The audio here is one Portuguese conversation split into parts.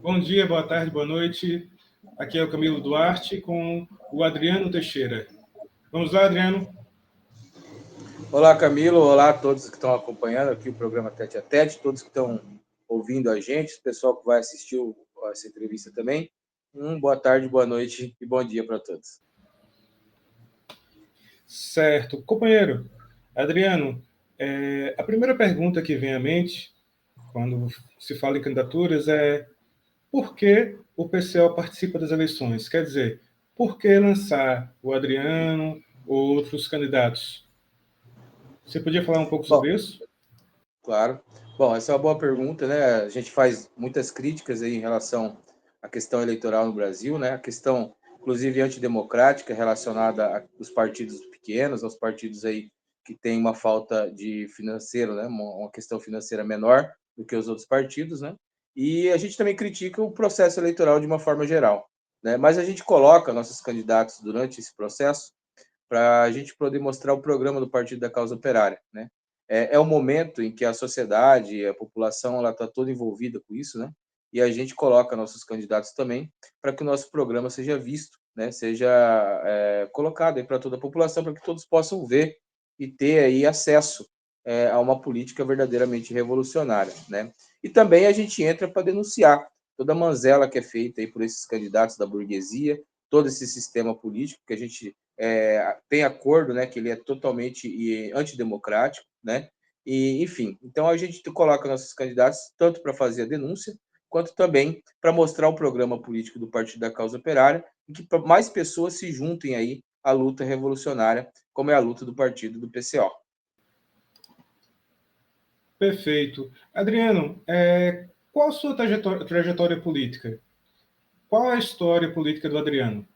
Bom dia, boa tarde, boa noite. Aqui é o Camilo Duarte com o Adriano Teixeira. Vamos lá, Adriano. Olá, Camilo. Olá a todos que estão acompanhando aqui o programa Tete a Tete, todos que estão ouvindo a gente, o pessoal que vai assistir essa entrevista também. Boa tarde, boa noite e bom dia para todos. Certo. Companheiro, Adriano, a primeira pergunta que vem à mente quando se fala em candidaturas é por que o PCO participa das eleições? Quer dizer, por que lançar o Adriano ou outros candidatos? Você podia falar um pouco sobre isso? Claro. Bom, essa é uma boa pergunta, né? A gente faz muitas críticas aí em relação à questão eleitoral no Brasil, né? A questão, inclusive, antidemocrática relacionada aos partidos pequenos, aos partidos aí que têm uma falta de financeiro, né? Uma questão financeira menor do que os outros partidos, né? E a gente também critica o processo eleitoral de uma forma geral, né? Mas a gente coloca nossos candidatos durante esse processo para a gente poder mostrar o programa do Partido da Causa Operária, né? É o momento em que a sociedade, a população, ela está toda envolvida com isso, né? E a gente coloca nossos candidatos também para que o nosso programa seja visto, né? Seja colocado aí para toda a população, para que todos possam ver e ter aí acesso a uma política verdadeiramente revolucionária, né? E também a gente entra para denunciar toda a manzela que é feita aí por esses candidatos da burguesia, todo esse sistema político que a gente tem acordo, né, que ele é totalmente antidemocrático, né? E, enfim, então a gente coloca nossos candidatos tanto para fazer a denúncia, quanto também para mostrar o programa político do Partido da Causa Operária e que mais pessoas se juntem aí à luta revolucionária, como é a luta do partido do PCO. Perfeito. Adriano, qual a sua trajetória política? Qual a história política do Adriano?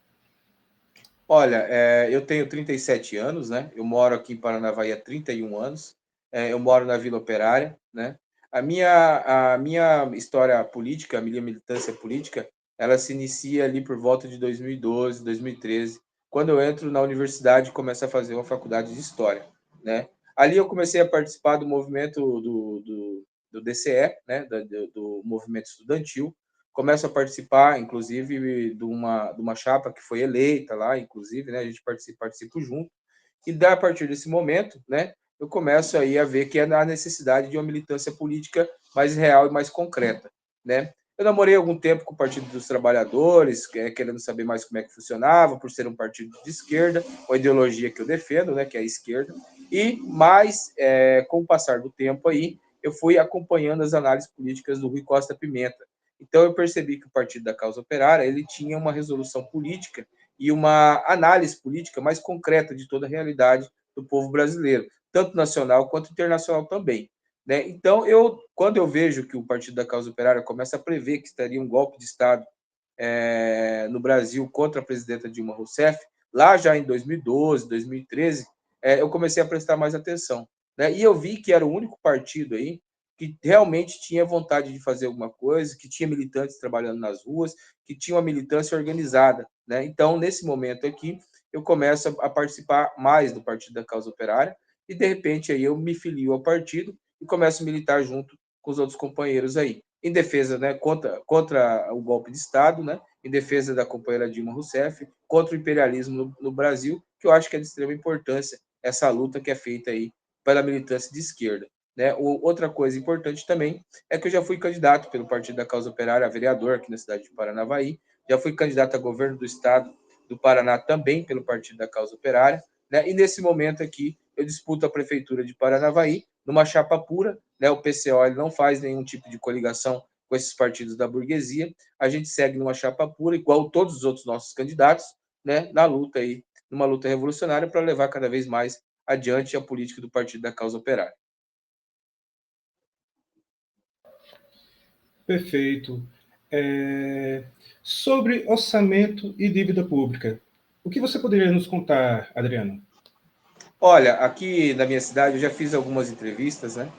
Olha, eu tenho 37 anos, né? Eu moro aqui em Paranavaí há 31 anos. Eu moro na Vila Operária, né? A minha história política, a minha militância política, ela se inicia ali por volta de 2012, 2013, quando eu entro na universidade e começo a fazer uma faculdade de História, né? Ali eu comecei a participar do movimento do DCE, né? Do movimento estudantil, começo a participar, inclusive, de uma chapa que foi eleita lá, inclusive, né? A gente participa junto. E a partir desse momento, né? Eu começo aí a ver que é a necessidade de uma militância política mais real e mais concreta, né? Eu namorei algum tempo com o Partido dos Trabalhadores, querendo saber mais como é que funcionava, por ser um partido de esquerda, com a ideologia que eu defendo, né, que é a esquerda. E mais, com o passar do tempo aí, eu fui acompanhando as análises políticas do Rui Costa Pimenta. Então eu percebi que o Partido da Causa Operária ele tinha uma resolução política e uma análise política mais concreta de toda a realidade do povo brasileiro, tanto nacional quanto internacional também, né? Então, quando eu vejo que o Partido da Causa Operária começa a prever que estaria um golpe de Estado no Brasil contra a presidenta Dilma Rousseff, lá já em 2012, 2013, eu comecei a prestar mais atenção, né? E eu vi que era o único partido aí que realmente tinha vontade de fazer alguma coisa, que tinha militantes trabalhando nas ruas, que tinha uma militância organizada, né? Então, nesse momento aqui, eu começo a participar mais do Partido da Causa Operária e, de repente, aí eu me filio ao partido e começo a militar junto com os outros companheiros aí, em defesa, né, contra o golpe de Estado, né, em defesa da companheira Dilma Rousseff, contra o imperialismo no Brasil, que eu acho que é de extrema importância essa luta que é feita aí pela militância de esquerda. Né? Outra coisa importante também é que eu já fui candidato pelo Partido da Causa Operária a vereador aqui na cidade de Paranavaí, já fui candidato a governo do estado do Paraná também pelo Partido da Causa Operária, né? E nesse momento aqui eu disputo a prefeitura de Paranavaí numa chapa pura, né? O PCO ele não faz nenhum tipo de coligação com esses partidos da burguesia, a gente segue numa chapa pura, igual todos os outros nossos candidatos, né? Na luta aí, numa luta revolucionária para levar cada vez mais adiante a política do Partido da Causa Operária. Perfeito. Sobre orçamento e dívida pública, o que você poderia nos contar, Adriano? Olha, aqui na minha cidade eu já fiz algumas entrevistas, né?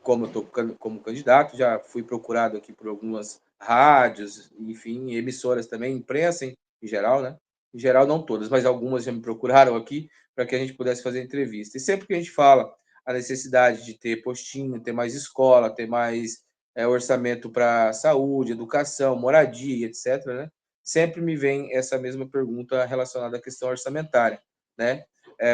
Como eu estou como candidato, já fui procurado aqui por algumas rádios, enfim, emissoras também, imprensa em geral, né? Em geral, não todas, mas algumas já me procuraram aqui para que a gente pudesse fazer entrevista. E sempre que a gente fala a necessidade de ter postinho, ter mais escola, ter mais orçamento para saúde, educação, moradia, etc., né? Sempre me vem essa mesma pergunta relacionada à questão orçamentária, né?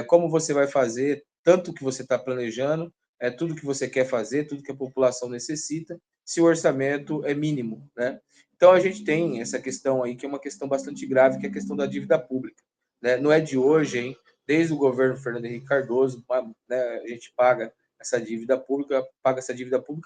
Como você vai fazer tanto o que você está planejando, tudo que você quer fazer, tudo que a população necessita, se o orçamento é mínimo, né? Então a gente tem essa questão aí que é uma questão bastante grave, que é a questão da dívida pública, né? Não é de hoje, hein? Desde o governo Fernando Henrique Cardoso, né, a gente paga essa dívida pública,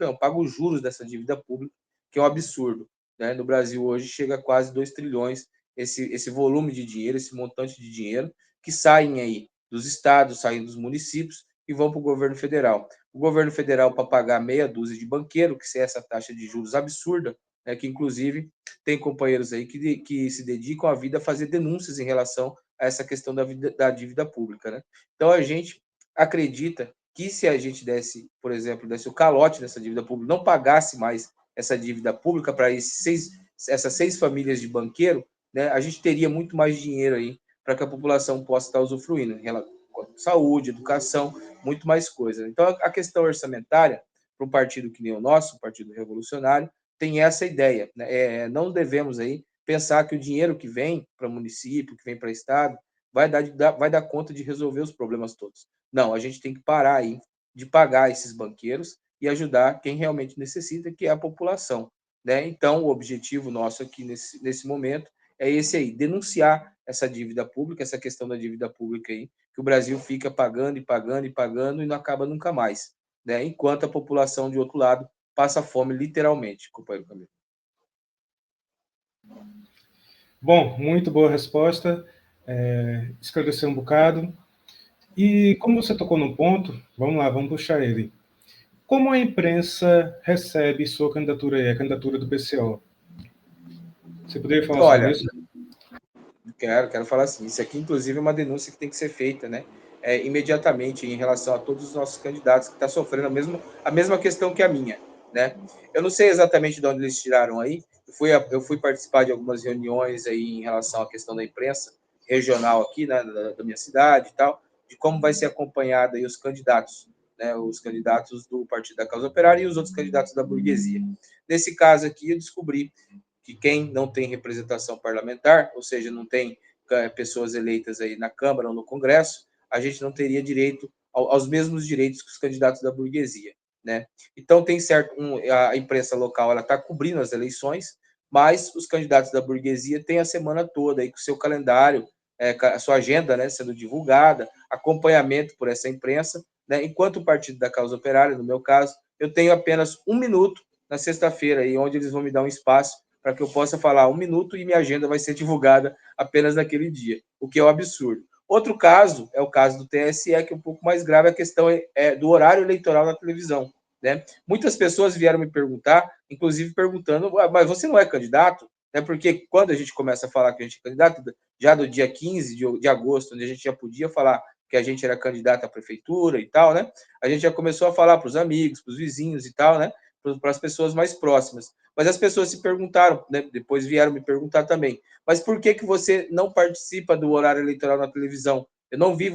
não, paga os juros dessa dívida pública, que é um absurdo, né? No Brasil hoje chega a quase 2 trilhões esse volume de dinheiro, esse montante de dinheiro que saem aí dos estados, saem dos municípios e vão para o governo federal. O governo federal, para pagar meia dúzia de banqueiro, que é essa taxa de juros absurda, né, que inclusive tem companheiros aí que se dedicam a vida a fazer denúncias em relação a essa questão da dívida pública, né? Então a gente acredita que se a gente desse, por exemplo, desse o calote nessa dívida pública, não pagasse mais essa dívida pública para essas 6 famílias de banqueiro, né, a gente teria muito mais dinheiro aí para que a população possa estar usufruindo, em relação à saúde, educação, muito mais coisa. Então, a questão orçamentária, para um partido que nem o nosso, o Partido Revolucionário, tem essa ideia, né? Não devemos aí pensar que o dinheiro que vem para o município, que vem para o estado, vai dar conta de resolver os problemas todos. Não, a gente tem que parar aí de pagar esses banqueiros e ajudar quem realmente necessita, que é a população, né? Então, o objetivo nosso aqui nesse momento é esse aí, denunciar essa dívida pública, essa questão da dívida pública aí, que o Brasil fica pagando e pagando e pagando e não acaba nunca mais, né? Enquanto a população, de outro lado, passa fome literalmente, companheiro Camilo. Bom, muito boa resposta, esclareceu um bocado. E como você tocou no ponto, vamos lá, vamos puxar ele. Como a imprensa recebe sua candidatura aí, a candidatura do PCO? Você poderia falar sobre Olha, isso? quero falar assim. Isso aqui, inclusive, é uma denúncia que tem que ser feita, né? Imediatamente em relação a todos os nossos candidatos que estão sofrendo a mesma questão que a minha, né? Eu não sei exatamente de onde eles tiraram aí. Eu fui participar de algumas reuniões aí em relação à questão da imprensa regional aqui, né, da minha cidade e tal, de como vai ser acompanhado aí os candidatos, né? Os candidatos do Partido da Causa Operária e os outros candidatos da burguesia. Nesse caso aqui, eu descobri que quem não tem representação parlamentar, ou seja, não tem pessoas eleitas aí na Câmara ou no Congresso, a gente não teria direito aos mesmos direitos que os candidatos da burguesia, né? Então tem certo, a imprensa local ela está cobrindo as eleições, mas os candidatos da burguesia têm a semana toda aí com o seu calendário, a sua agenda, né, sendo divulgada, acompanhamento por essa imprensa, né? Enquanto o Partido da Causa Operária, no meu caso, eu tenho apenas 1 minuto na sexta-feira, aí, onde eles vão me dar um espaço para que eu possa falar 1 minuto e minha agenda vai ser divulgada apenas naquele dia, o que é um absurdo. Outro caso é o caso do TSE, que é um pouco mais grave, a questão do horário eleitoral na televisão, né? Muitas pessoas vieram me perguntar, inclusive perguntando, mas você não é candidato? Né? Porque quando a gente começa a falar que a gente é candidato, já do dia 15 de agosto, onde a gente já podia falar que a gente era candidato à prefeitura e tal, né? A gente já começou a falar para os amigos, para os vizinhos e tal, né? Para as pessoas mais próximas. Mas as pessoas se perguntaram, né? Depois vieram me perguntar também, mas por que você não participa do horário eleitoral na televisão? Eu não vi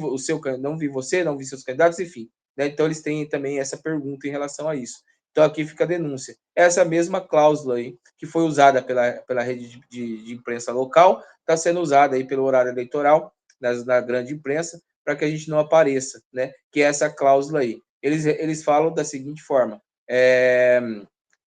não vi você, não vi seus candidatos, enfim. Né? Então eles têm também essa pergunta em relação a isso. Então aqui fica a denúncia. Essa mesma cláusula aí, que foi usada pela rede de imprensa local, está sendo usada aí pelo horário eleitoral, na grande imprensa, para que a gente não apareça, né? Que é essa cláusula aí. Eles falam da seguinte forma: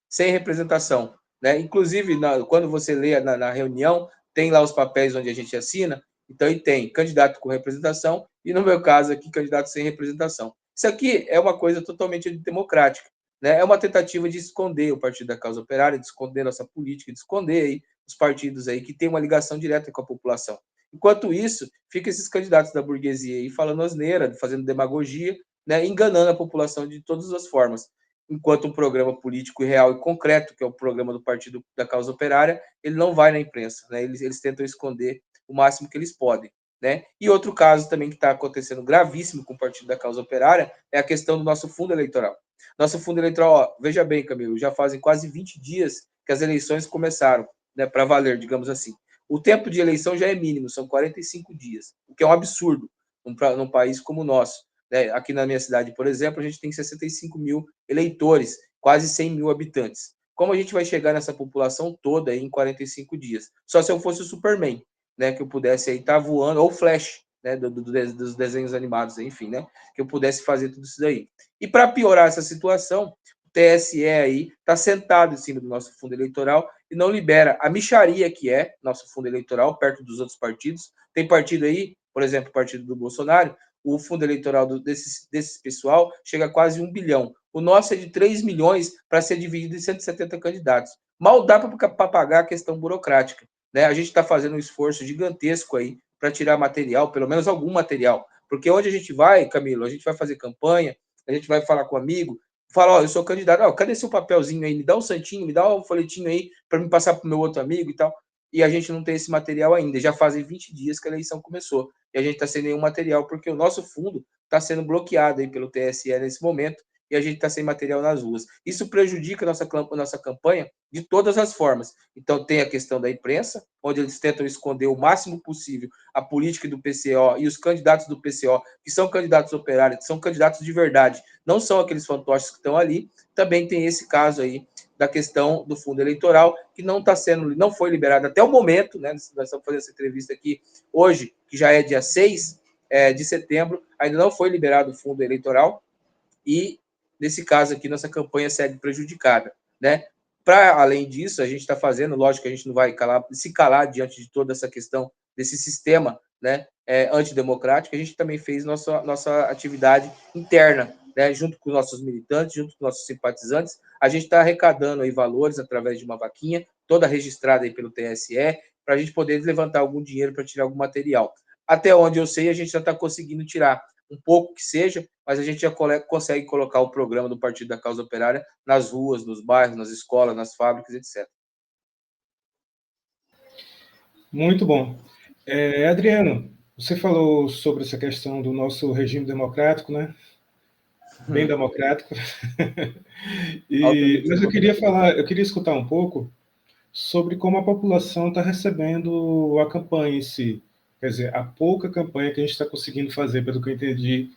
sem representação, né? Inclusive, quando você lê na reunião, tem lá os papéis onde a gente assina, então e tem candidato com representação e, no meu caso aqui, candidato sem representação. Isso aqui é uma coisa totalmente democrática, né? É uma tentativa de esconder o Partido da Causa Operária, de esconder nossa política, de esconder aí os partidos aí que têm uma ligação direta com a população. Enquanto isso, fica esses candidatos da burguesia aí falando asneira, fazendo demagogia, né, enganando a população de todas as formas. Enquanto um programa político real e concreto, que é o programa do Partido da Causa Operária, ele não vai na imprensa, né? Eles tentam esconder o máximo que eles podem, né? E outro caso também que está acontecendo gravíssimo com o Partido da Causa Operária é a questão do nosso fundo eleitoral. Nosso fundo eleitoral, ó, veja bem, Camilo, já fazem quase 20 dias que as eleições começaram, né, para valer, digamos assim. O tempo de eleição já é mínimo, são 45 dias, o que é um absurdo num país como o nosso. Né? Aqui na minha cidade, por exemplo, a gente tem 65 mil eleitores, quase 100 mil habitantes. como a gente vai chegar nessa população toda aí em 45 dias? Só se eu fosse o Superman, né, que eu pudesse aí estar voando, ou Flash, né, dos desenhos animados, enfim, né, que eu pudesse fazer tudo isso daí. E para piorar essa situação, o TSE aí está sentado em cima do nosso fundo eleitoral e não libera a mixaria que é nosso fundo eleitoral, perto dos outros partidos. Tem partido aí, por exemplo, o partido do Bolsonaro, o fundo eleitoral desse pessoal chega a quase 1 bilhão. O nosso é de 3 milhões para ser dividido em 170 candidatos. Mal dá para pagar a questão burocrática. Né? A gente está fazendo um esforço gigantesco aí para tirar material, pelo menos algum material. Porque onde a gente vai, Camilo, a gente vai fazer campanha, a gente vai falar com um amigo, fala, ó, eu sou candidato, ó, cadê seu papelzinho aí? Me dá um santinho, me dá um folhetinho aí para me passar para o meu outro amigo e tal. E a gente não tem esse material ainda. Já fazem 20 dias que a eleição começou. E a gente está sem nenhum material, porque o nosso fundo está sendo bloqueado aí pelo TSE nesse momento e a gente está sem material nas ruas. Isso prejudica a nossa campanha de todas as formas. Então, tem a questão da imprensa, onde eles tentam esconder o máximo possível a política do PCO e os candidatos do PCO, que são candidatos operários, que são candidatos de verdade, não são aqueles fantoches que estão ali. Também tem esse caso aí da questão do fundo eleitoral, que não foi liberado até o momento, né? Nós estamos fazendo essa entrevista aqui hoje, que já é dia 6 de setembro, ainda não foi liberado o fundo eleitoral, e nesse caso aqui, nossa campanha segue prejudicada, né? Para além disso, a gente está fazendo, lógico que a gente não vai se calar diante de toda essa questão desse sistema, né, antidemocrático, a gente também fez nossa atividade interna, né, junto com os nossos militantes, junto com os nossos simpatizantes. A gente está arrecadando aí valores através de uma vaquinha, toda registrada aí pelo TSE, para a gente poder levantar algum dinheiro para tirar algum material. Até onde eu sei, a gente já está conseguindo tirar um pouco que seja, mas a gente já consegue colocar o programa do Partido da Causa Operária nas ruas, nos bairros, nas escolas, nas fábricas, etc. Muito bom. Adriano, você falou sobre essa questão do nosso regime democrático, né? Bem democrático. Altamente Mas democrático. eu queria escutar um pouco sobre como a população está recebendo a campanha em si. Quer dizer, a pouca campanha que a gente está conseguindo fazer, pelo que eu entendi,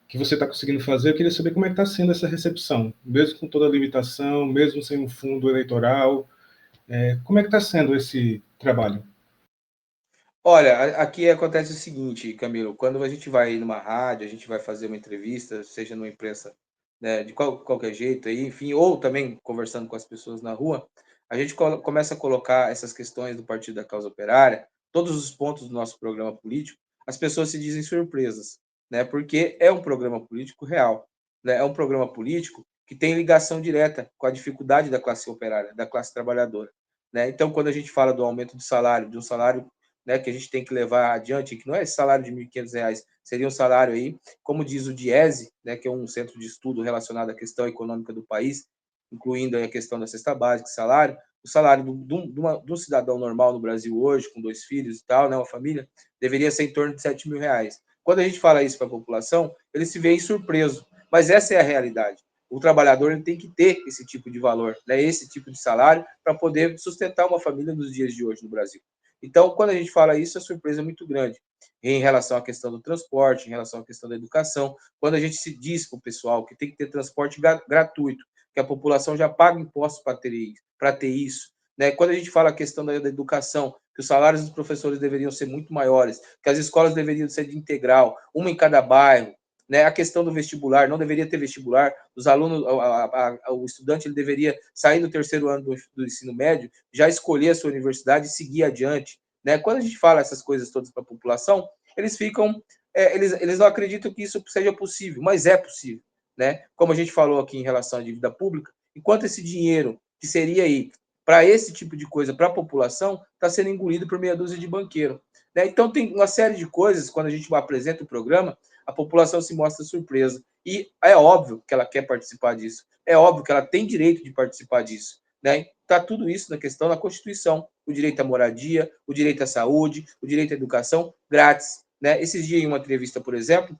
que você está conseguindo fazer, eu queria saber como é que está sendo essa recepção, mesmo com toda a limitação, mesmo sem um fundo eleitoral, como é que está sendo esse trabalho? Olha, aqui acontece o seguinte, Camilo, quando a gente vai numa rádio, a gente vai fazer uma entrevista, seja numa imprensa, né, de qualquer jeito aí, enfim, ou também conversando com as pessoas na rua, a gente começa a colocar essas questões do Partido da Causa Operária, todos os pontos do nosso programa político, as pessoas se dizem surpresas, né, porque é um programa político real, né, é um programa político que tem ligação direta com a dificuldade da classe operária, da classe trabalhadora, né? Então, quando a gente fala do aumento do salário, de um salário, né, que a gente tem que levar adiante, que não é esse salário de R$ 1.500, seria um salário aí, como diz o DIESE, né, que é um centro de estudo relacionado à questão econômica do país, incluindo a questão da cesta básica, salário, o salário de um cidadão normal no Brasil hoje, com 2 filhos e tal, né, uma família, deveria ser em torno de R$ 7.000. Quando a gente fala isso para a população, ele se vê surpreso, mas essa é a realidade. O trabalhador ele tem que ter esse tipo de valor, né, esse tipo de salário, para poder sustentar uma família nos dias de hoje no Brasil. Então, quando a gente fala isso, a surpresa é muito grande em relação à questão do transporte, em relação à questão da educação. Quando a gente se diz para o pessoal que tem que ter transporte gratuito, que a população já paga impostos para ter isso. Né? Quando a gente fala a questão da educação, que os salários dos professores deveriam ser muito maiores, que as escolas deveriam ser de integral, uma em cada bairro, né? A questão do vestibular, não deveria ter vestibular, os alunos, o estudante ele deveria sair no terceiro ano do ensino médio, já escolher a sua universidade e seguir adiante. Né? Quando a gente fala essas coisas todas para a população, eles ficam, eles não acreditam que isso seja possível, mas é possível. Né? Como a gente falou aqui em relação à dívida pública, enquanto esse dinheiro que seria aí para esse tipo de coisa para a população está sendo engolido por meia dúzia de banqueiro. Né? Então tem uma série de coisas, quando a gente apresenta o programa, a população se mostra surpresa. E é óbvio que ela quer participar disso. É óbvio que ela tem direito de participar disso. Né? Está tudo isso na questão da Constituição. O direito à moradia, o direito à saúde, o direito à educação grátis. Né? Esses dias, em uma entrevista, por exemplo,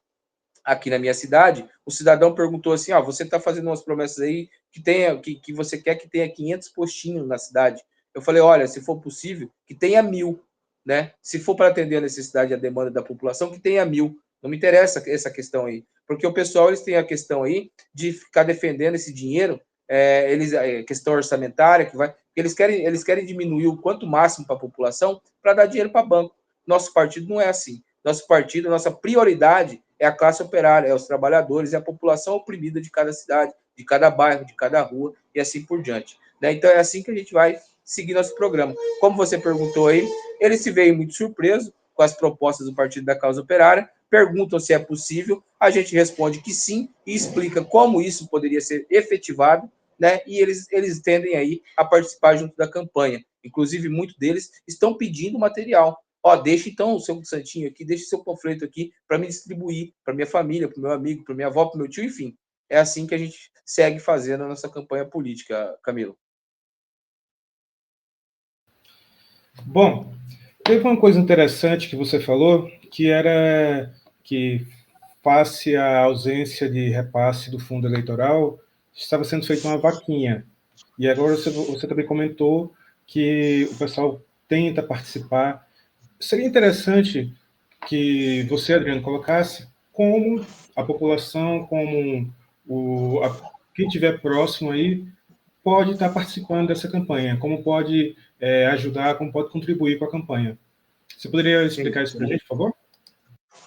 aqui na minha cidade, o cidadão perguntou assim, você está fazendo umas promessas aí que você quer que tenha 500 postinhos na cidade. Eu falei, olha, se for possível, que tenha 1.000. Né? Se for para atender a necessidade e a demanda da população, que tenha 1.000. Não me interessa essa questão aí. Porque o pessoal eles têm a questão aí de ficar defendendo esse dinheiro questão orçamentária, eles querem diminuir o quanto máximo para a população para dar dinheiro para banco. Nosso partido não é assim. Nosso partido, nossa prioridade é a classe operária, é os trabalhadores, é a população oprimida de cada cidade, de cada bairro, de cada rua e assim por diante. Né? Então é assim que a gente vai seguir nosso programa. Como você perguntou aí, ele se veio muito surpreso com as propostas do Partido da Causa Operária, perguntam se é possível, a gente responde que sim e explica como isso poderia ser efetivado, né? E eles tendem aí a participar junto da campanha. Inclusive, muitos deles estão pedindo material. Ó, deixa então o seu santinho aqui, deixa o seu panfleto aqui para me distribuir para minha família, para o meu amigo, para minha avó, para o meu tio, enfim. É assim que a gente segue fazendo a nossa campanha política, Camilo. Bom, teve uma coisa interessante que você falou, que era que, face à ausência de repasse do fundo eleitoral, estava sendo feita uma vaquinha. E agora você também comentou que o pessoal tenta participar. Seria interessante que você, Adriano, colocasse como a população, como quem estiver próximo aí, pode estar participando dessa campanha, como pode ajudar, como pode contribuir com a campanha. Você poderia Sim, explicar isso para a gente, por favor?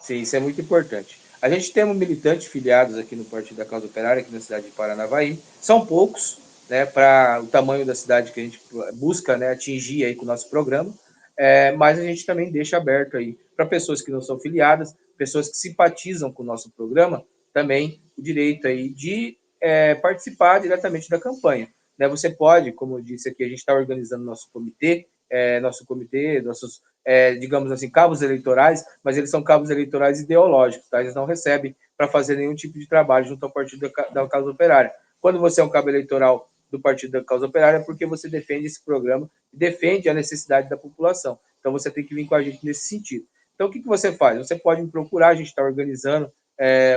sim, isso é muito importante. A gente tem militantes filiados aqui no Partido da Causa Operária, aqui na cidade de Paranavaí. São poucos, né, para o tamanho da cidade que a gente busca, né, atingir aí com o nosso programa, mas a gente também deixa aberto aí para pessoas que não são filiadas, pessoas que simpatizam com o nosso programa, também o direito aí de participar diretamente da campanha. Né, você pode, como eu disse aqui, a gente está organizando nosso comitê, nossos digamos assim, cabos eleitorais, mas eles são cabos eleitorais ideológicos, tá? Eles não recebem para fazer nenhum tipo de trabalho junto ao Partido da Causa Operária. Quando você é um cabo eleitoral do Partido da Causa Operária, é porque você defende esse programa, defende a necessidade da população. Então você tem que vir com a gente nesse sentido. Então o que você faz? Você pode me procurar, a gente está organizando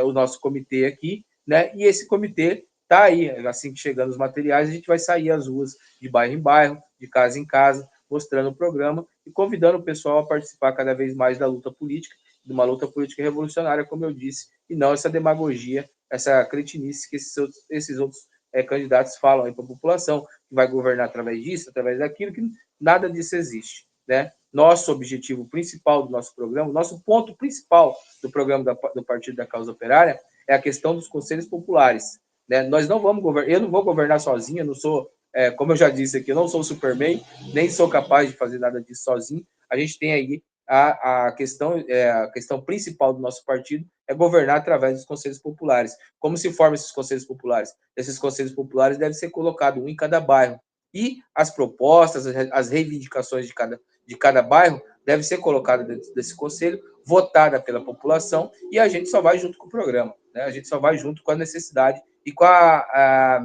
o nosso comitê aqui, né? E esse comitê está aí, assim que chegando os materiais, a gente vai sair às ruas, de bairro em bairro, de casa em casa, mostrando o programa e convidando o pessoal a participar cada vez mais da luta política, de uma luta política revolucionária, como eu disse, e não essa demagogia, essa cretinice que esses outros candidatos falam aí para a população, que vai governar através disso, através daquilo, que nada disso existe. Né? Nosso objetivo principal do nosso programa, nosso ponto principal do programa do Partido da Causa Operária é a questão dos conselhos populares. Né? Nós não vamos governar, eu não vou governar sozinho, eu não sou como eu já disse aqui, eu não sou o Superman, nem sou capaz de fazer nada disso sozinho. A gente tem aí a questão principal do nosso partido é governar através dos conselhos populares. Como se formam esses conselhos populares? Esses conselhos populares devem ser colocados um em cada bairro. E as propostas, as reivindicações de cada bairro devem ser colocadas dentro desse conselho, votada pela população, e a gente só vai junto com o programa. Né? A gente só vai junto com a necessidade e com a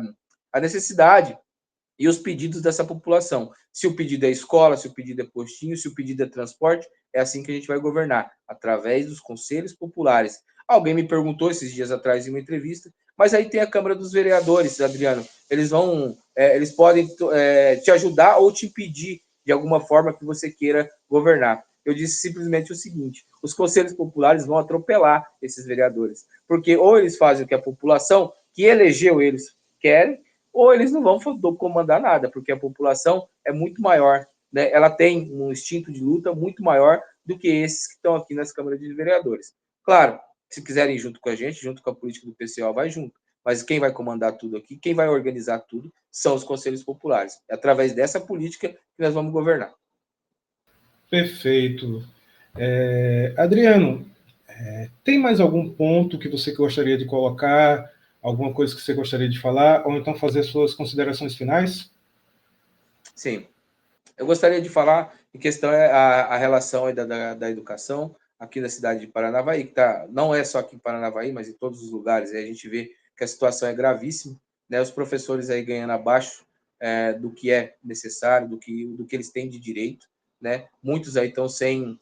necessidade e os pedidos dessa população. Se o pedido é escola, se o pedido é postinho, se o pedido é transporte, é assim que a gente vai governar, através dos conselhos populares. Alguém me perguntou esses dias atrás em uma entrevista, mas aí tem a Câmara dos Vereadores, Adriano. Eles podem te ajudar ou te impedir de alguma forma que você queira governar. Eu disse simplesmente o seguinte: os conselhos populares vão atropelar esses vereadores, porque ou eles fazem o que a população que elegeu eles querem, ou eles não vão comandar nada, porque a população é muito maior, né? Ela tem um instinto de luta muito maior do que esses que estão aqui nas câmaras de vereadores. Claro, se quiserem ir junto com a gente, junto com a política do PCO, vai junto. Mas quem vai comandar tudo aqui, quem vai organizar tudo, são os conselhos populares. É através dessa política que nós vamos governar. Perfeito. Adriano, tem mais algum ponto que você gostaria de colocar, alguma coisa que você gostaria de falar, ou então fazer suas considerações finais? Sim. Eu gostaria de falar em questão a relação da educação aqui na cidade de Paranavaí, que não é só aqui em Paranavaí, mas em todos os lugares. Aí a gente vê que a situação é gravíssima, né? Os professores aí ganhando abaixo do que é necessário, do que eles têm de direito, né? Muitos aí estão sem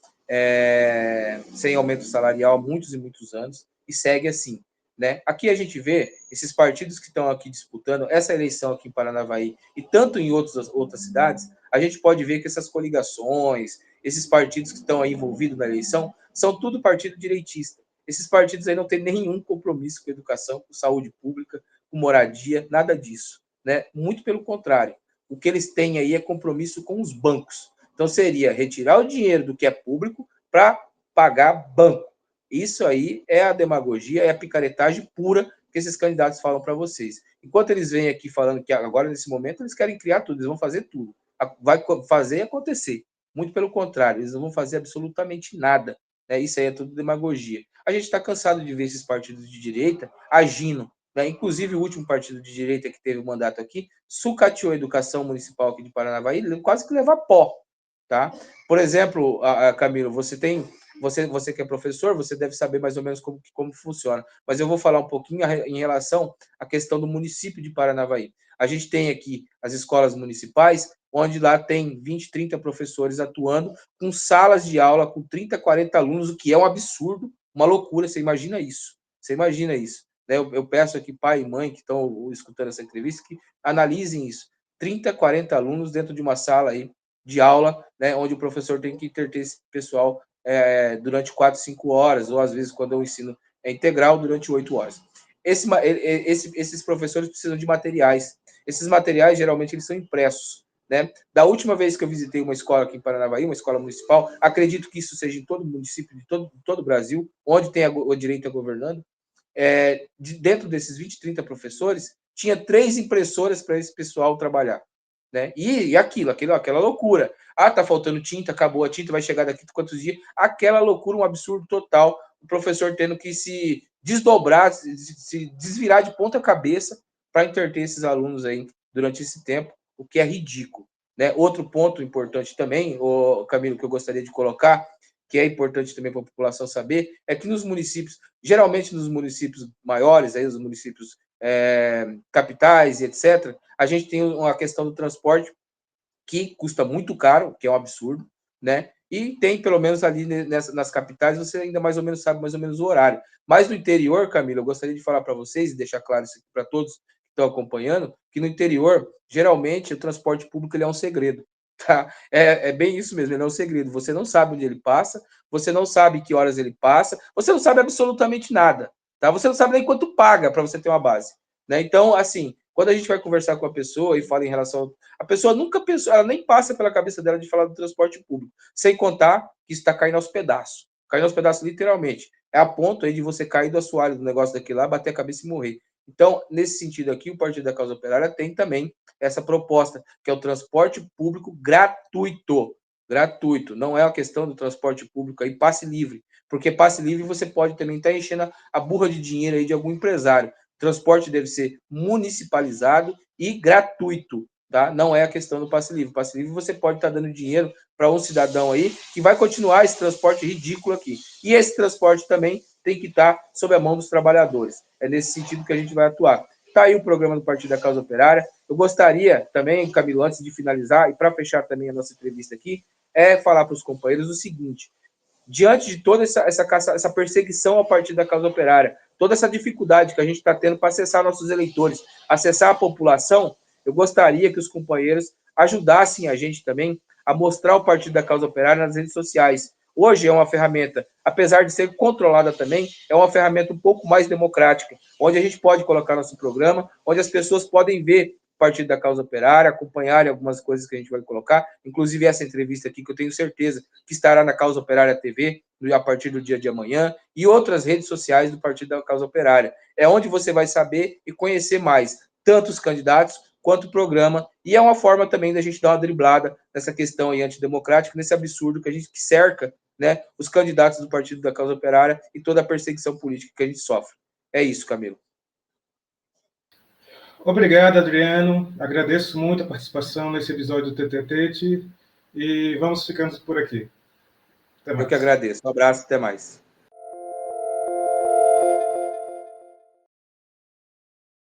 aumento salarial há muitos e muitos anos, e segue assim. Né? Aqui a gente vê esses partidos que estão aqui disputando essa eleição aqui em Paranavaí e tanto em outras cidades, a gente pode ver que essas coligações, esses partidos que estão aí envolvidos na eleição, são tudo partido direitista. Esses partidos aí não têm nenhum compromisso com educação, com saúde pública, com moradia, nada disso. né? Muito pelo contrário. O que eles têm aí é compromisso com os bancos. Então, seria retirar o dinheiro do que é público para pagar banco. Isso aí é a demagogia, é a picaretagem pura que esses candidatos falam para vocês. Enquanto eles vêm aqui falando que agora, nesse momento, eles querem criar tudo, eles vão fazer tudo. Vai fazer acontecer. Muito pelo contrário, eles não vão fazer absolutamente nada. Né? Isso aí é tudo demagogia. A gente está cansado de ver esses partidos de direita agindo. Né? Inclusive, o último partido de direita que teve o mandato aqui sucateou a educação municipal aqui de Paranavaí, quase que leva pó. Tá? Por exemplo, Camilo, você que é professor, você deve saber mais ou menos como funciona. Mas eu vou falar um pouquinho em relação à questão do município de Paranavaí. A gente tem aqui as escolas municipais, onde lá tem 20, 30 professores atuando, com salas de aula com 30, 40 alunos, o que é um absurdo, uma loucura. Você imagina isso? Você imagina isso? Eu peço aqui, pai e mãe que estão escutando essa entrevista, que analisem isso. 30, 40 alunos dentro de uma sala aí de aula, né, onde o professor tem que interter esse pessoal durante 4, 5 horas, ou às vezes quando o ensino é integral, durante 8 horas. Esses professores precisam de materiais. Esses materiais, geralmente, eles são impressos. Né? Da última vez que eu visitei uma escola aqui em Paranavaí, uma escola municipal, acredito que isso seja em todo município de todo o Brasil, onde tem a direita governando, dentro desses 20, 30 professores, tinha 3 impressoras para esse pessoal trabalhar. Né? E aquela loucura. Ah, tá faltando tinta, acabou a tinta, vai chegar daqui quantos dias? Aquela loucura, um absurdo total. O professor tendo que se desdobrar, se desvirar de ponta cabeça para interter esses alunos aí durante esse tempo, o que é ridículo. Né? Outro ponto importante também, Camilo, que eu gostaria de colocar, que é importante também para a população saber, é que nos municípios, geralmente nos municípios maiores, aí, os municípios capitais e etc., a gente tem uma questão do transporte que custa muito caro, que é um absurdo, né? E tem, pelo menos ali nas capitais, você ainda mais ou menos sabe mais ou menos o horário. Mas no interior, Camila, eu gostaria de falar para vocês e deixar claro isso aqui para todos que estão acompanhando, que no interior, geralmente, o transporte público ele é um segredo. Tá? É bem isso mesmo, ele é um segredo. Você não sabe onde ele passa, você não sabe que horas ele passa, você não sabe absolutamente nada. Tá? Você não sabe nem quanto paga para você ter uma base. Né? Então, assim, quando a gente vai conversar com a pessoa e fala em relação. A pessoa nunca pensou, ela nem passa pela cabeça dela de falar do transporte público. Sem contar que isso está caindo aos pedaços. Caindo aos pedaços, literalmente. É a ponto aí de você cair do assoalho do negócio daquele lá, bater a cabeça e morrer. Então, nesse sentido aqui, o Partido da Causa Operária tem também essa proposta, que é o transporte público gratuito. Gratuito. Não é uma questão do transporte público aí, passe livre. Porque passe livre você pode também estar enchendo a burra de dinheiro aí de algum empresário. Transporte deve ser municipalizado e gratuito, tá? Não é a questão do passe livre. Passe livre você pode estar dando dinheiro para um cidadão aí que vai continuar esse transporte ridículo aqui. E esse transporte também tem que estar sob a mão dos trabalhadores. É nesse sentido que a gente vai atuar. Está aí o programa do Partido da Causa Operária. Eu gostaria também, Camilo, antes de finalizar, e para fechar também a nossa entrevista aqui, falar para os companheiros o seguinte: diante de toda essa perseguição ao Partido da Causa Operária, toda essa dificuldade que a gente está tendo para acessar nossos eleitores, acessar a população, eu gostaria que os companheiros ajudassem a gente também a mostrar o Partido da Causa Operária nas redes sociais. Hoje é uma ferramenta, apesar de ser controlada também, é uma ferramenta um pouco mais democrática, onde a gente pode colocar nosso programa, onde as pessoas podem ver Partido da Causa Operária, acompanharem algumas coisas que a gente vai colocar, inclusive essa entrevista aqui, que eu tenho certeza que estará na Causa Operária TV, a partir do dia de amanhã, e outras redes sociais do Partido da Causa Operária. É onde você vai saber e conhecer mais, tanto os candidatos quanto o programa, e é uma forma também da gente dar uma driblada nessa questão aí antidemocrática, nesse absurdo que a gente cerca, né, os candidatos do Partido da Causa Operária e toda a perseguição política que a gente sofre. É isso, Camilo. Obrigado, Adriano. Agradeço muito a participação nesse episódio do TTT e vamos ficando por aqui. Eu que agradeço. Um abraço, até mais.